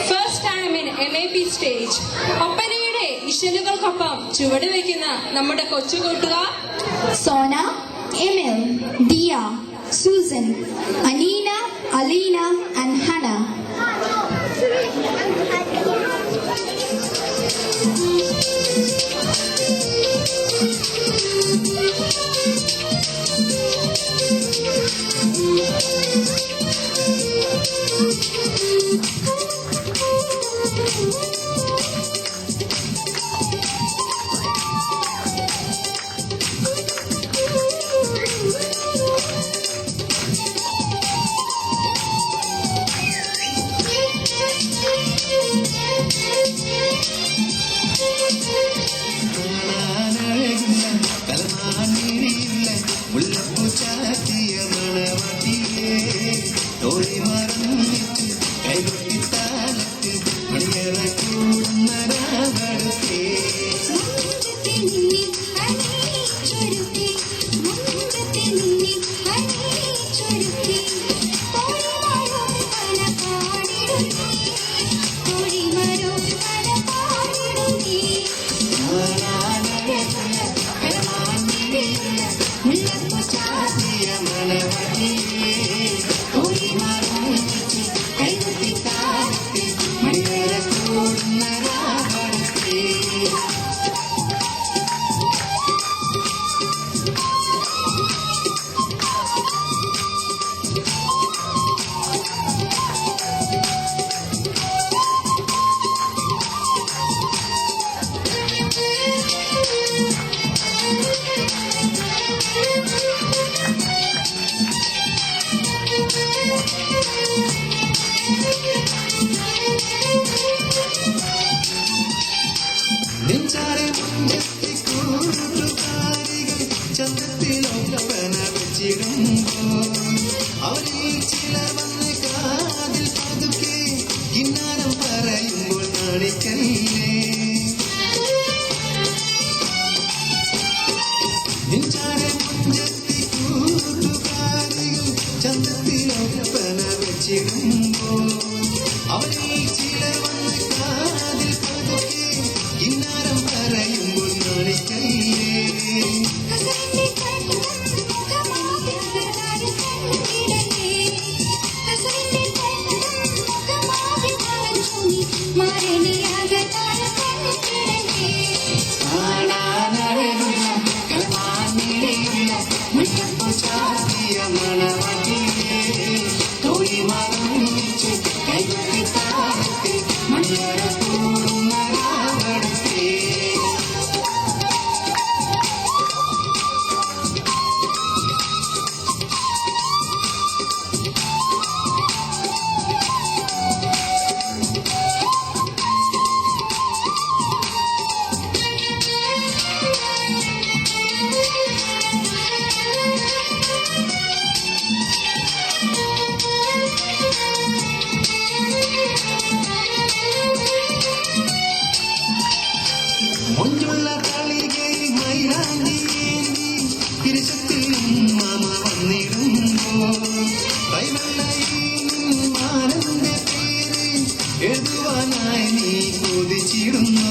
First time in MAP stage. ഒപ്പനയുടെ ഇശലുകൾക്കൊപ്പം ചുവട് വയ്ക്കുന്ന നമ്മുടെ കൊച്ചു കൂട്ടുകാർ Sona, Emil, Diya, Susan, Aneena, Aleena and Hana. അവരിൽ ചില വന്ന് കാതിൽ പതുക്കെ കിന്നാരം പറയുമ്പോൾ നാണിക്കല്ലേ നിഞ്ചാരെ മുഞ്ചത്തി കൂട്ടുകാരികൾ ചന്തത്തിലൊപ്പന വെച്ചിടുമ്പോൾ അവരിൽ ചില വന്ന് കാതിൽ പതുക്കെ കിന്നാരം പറയുമ്പോൾ നാണിക്കല്ലേ മുഞ്ചുള്ള കളികയിൽ മൈലാഞ്ചിയേന്തി തിരിച്ചെത്തിയും മാമ വന്നിടുമ്പോൾ കൈവെള്ളയിൽ മാനന്റെ പേര് എഴുതുവാനായി നീ കൊതിച്ചിടുന്നു.